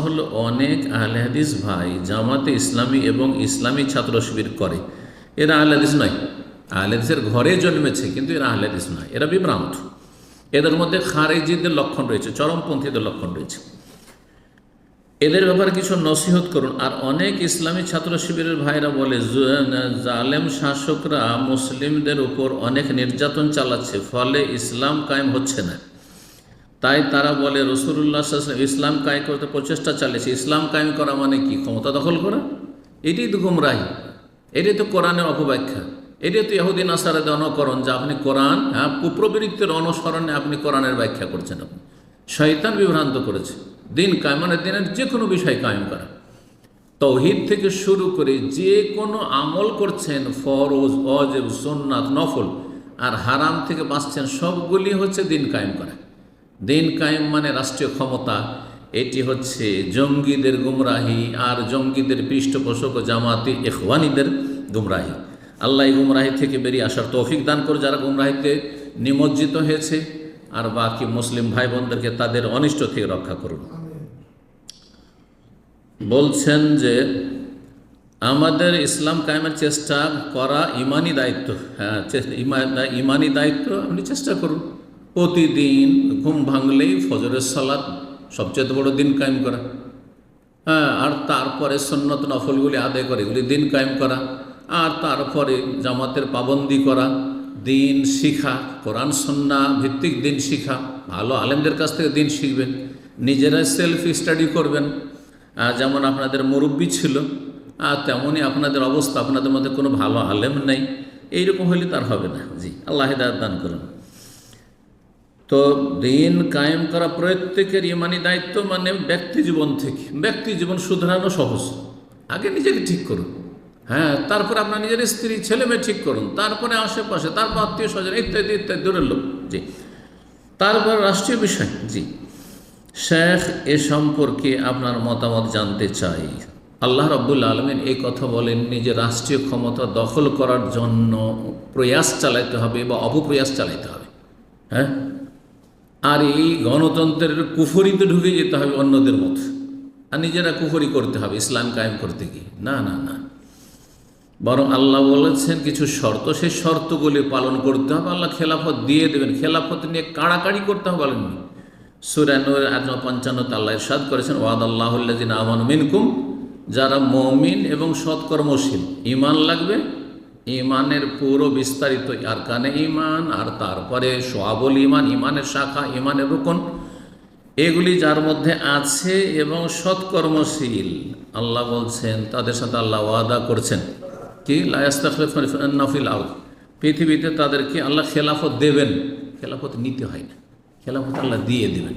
হলো অনেক আহলে হাদিস ভাই জামাতে ইসলামী এবং ইসলামী ছাত্র শিবির করে, এরা আহলে হাদিস নয়। আহলে হাদিসের ঘরে জন্মেছে কিন্তু এরা আহলে হাদিস নয়, এরা বিভ্রান্ত। এদের মধ্যে খারেজিদের লক্ষণ রয়েছে, চরমপন্থীদের লক্ষণ রয়েছে। এদের ব্যাপারে কিছু নসিহত করুন। আর অনেক ইসলামী ছাত্র শিবিরের ভাইরা বলে জালেম শাসকরা মুসলিমদের উপর অনেক নির্যাতন চালাচ্ছে, ফলে ইসলাম কায়েম হচ্ছে না। তাই তারা বলে রাসূলুল্লাহ সাল্লাল্লাহু আলাইহি ওয়াসাল্লাম ইসলাম কায়েম করতে প্রচেষ্টা চালিয়েছে। ইসলাম কায়েম করা মানে কি? ক্ষমতা দখল করা? এটাই তো গুমরাহি, এটাই তো কোরআনের অপব্যাখ্যা, এটাই তো ইহুদি নাসারাদের অনুকরণ, যে আপনি কোরআন কুপ্রবৃত্তির অনুসরণে আপনি কোরআনের ব্যাখ্যা করছেন। আপনি শয়তান বিভ্রান্ত করেছে। দিন কায়েম মানে দিনের যে কোনো বিষয় কায়েম করা, তাওহীদ থেকে শুরু করে যে কোনো আমল করছেন, ফরজ, ওয়াজিব, সুন্নাত, নফল, আর হারাম থেকে বাঁচছেন, সবগুলি হচ্ছে দিন কায়েম করা। দিন কায়েম মানে রাষ্ট্রীয় ক্ষমতা, এটি হচ্ছে জঙ্গিদের গুমরাহি আর জঙ্গিদের পৃষ্ঠপোষক ও জামাতি ইখওয়ানিদের গুমরাহি। আল্লাহ এই গুমরাহি থেকে বেরিয়ে আসার তৌফিক দান করে যারা গুমরাহিতে নিমজ্জিত হয়েছে, আর বাকি মুসলিম ভাই বোনদেরকে তাদের অনিষ্ট থেকে রক্ষা করুন। বলছেন যে আমাদের ইসলাম কায়েমের চেষ্টা করা ইমানি দায়িত্ব। হ্যাঁ, ইমানি দায়িত্ব, আপনি চেষ্টা করুন। প্রতিদিন ঘুম ভাঙলেই ফজরের সালাত সবচেয়ে বড় দিন কায়েম করা, হ্যাঁ, আর তারপরে সুন্নত নফলগুলি আদায় করে এগুলি দিন কায়েম করা, আর তারপরে জামাতের পাবন্দি করা, দিন শিখা, কোরআন সুন্নাহ ভিত্তিক দিন শিখা, ভালো আলেমদের কাছ থেকে দিন শিখবেন, নিজেরাই সেলফ স্টাডি করবেন। যেমন আপনাদের মুরব্বী ছিল, আর তেমনই আপনাদের অবস্থা, আপনাদের মধ্যে কোনো ভালো আলেম নেই, এইরকম হলে তার হবে না। জি, আল্লাহ হিদায়াত দান করুন। তো দিন কায়েম করা প্রত্যেকের ইমানি দায়িত্ব, মানে ব্যক্তি জীবন থেকে। ব্যক্তি জীবন শুধরানো সহজ, আগে নিজেকে ঠিক করুন, হ্যাঁ, তারপর আপনার নিজের স্ত্রী ছেলে মেয়ে ঠিক করুন, তারপরে আশেপাশে, তারপর আত্মীয় স্বজন ইত্যাদি ইত্যাদি দূরের লোক। জি, তারপর রাষ্ট্রীয় বিষয়। জি শেখ, এ সম্পর্কে আপনার মতামত জানতে চাই। আল্লাহ রাব্বুল আলামিন এই কথা বলেননি যে রাষ্ট্রীয় ক্ষমতা দখল করার জন্য প্রয়াস চালাইতে হবে বা অপপ্রয়াস চালাইতে হবে, হ্যাঁ, আর এই গণতন্ত্রের কুফরিতে ঢুকে যেতে হবে অন্যদের মতো, আর নিজেরা কুফরি করতে হবে ইসলাম কায়েম করতে গিয়ে। না না না, বরং আল্লাহ বলেছেন কিছু শর্ত, সেই শর্তগুলি পালন করতে হবে। আল্লাহ খেলাফত দিয়ে দেবেন, খেলাফত নিয়ে কাড়াকাড়ি করতে হবে বলেননি। সূরা নূর 55 আল্লাহ ইরশাদ করেছেন, ওয়াদাল্লাহুল্লাযিনা আমানু মিনকুম, যারা মুমিন এবং সৎকর্মশীল, ঈমান লাগবে, ঈমানের পুরো বিস্তারিত আরকানে ঈমান, আর তারপরে শুআবুল ঈমান, ঈমানের শাখা, ঈমানের রুকন, এগুলি যার মধ্যে আছে এবং সৎকর্মশীল, আল্লাহ বলছেন তাদের সাথে আল্লাহ ওয়াদা করছেন কি, লা ইস্তাখলিফান্নাহুম ফিল আরদ, পৃথিবীতে তাদেরকে আল্লাহ খেলাফত দেবেন। খেলাফত নিতে হয় না, খেলাফত আল্লাহ দিয়ে দেবেন।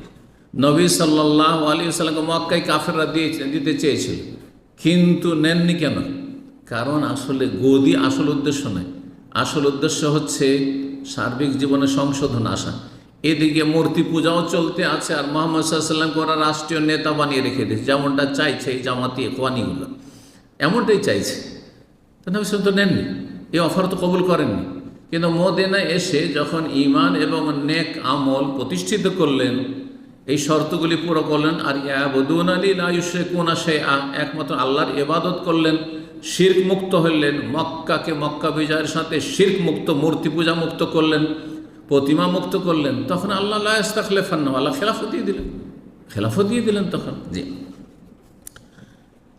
নবী সাল্লাল্লাহু আলাইহি ওয়াসাল্লামকে মক্কায় কাফেররা দিতে চেয়েছিল, কিন্তু নেননি কেন? কারণ আসলে গদি আসল উদ্দেশ্য নয়, আসল উদ্দেশ্য হচ্ছে সার্বিক জীবনে সংশোধন আসা। এদিকে মূর্তি পূজাও চলতে আছে, আর মুহাম্মদ সাল্লাল্লাহু আলাইহি ওয়াসাল্লামকে ওরা রাষ্ট্রীয় নেতা বানিয়ে রেখে দিয়েছে, যেমনটা চাইছে এই জামাতি ইখওয়ানিগুলো, এমনটাই চাইছে। তো নবী সাল্লাল্লাহু আলাইহি ওয়াসাল্লাম তো নেননি, এই অফার তো কবুল করেননি। কিন্তু মদিনায় এসে যখন ঈমান এবং নেক আমল প্রতিষ্ঠিত করলেন, এই শর্তগুলি পুরো করলেন, আর ইয়াবুদুনা লা ইউশরিকুনা শাইআ, একমাত্র আল্লাহর ইবাদত করলেন, শিরক মুক্ত হইলেন, মক্কাকে মক্কা বিজয়ের সাথে শিরক মুক্ত, মূর্তি পূজা মুক্ত করলেন, প্রতিমা মুক্ত করলেন, তখন আল্লাহ লা ইস্তাখলিফান্নাহুম, আল্লাহ খেলাফত দিয়ে দিলেন, খেলাফত দিয়ে দিলেন তখন। জি,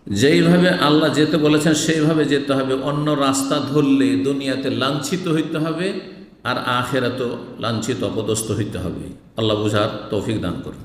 যেইভাবে আল্লাহ যেতে বলেছেন সেইভাবে যেতে হবে। অন্য রাস্তা ধরলে দুনিয়াতে লাঞ্ছিত হইতে হবে, আর আখিরাতেও লাঞ্ছিত অপদস্থ হইতে হবে। আল্লাহ বুঝার তৌফিক দান করুন।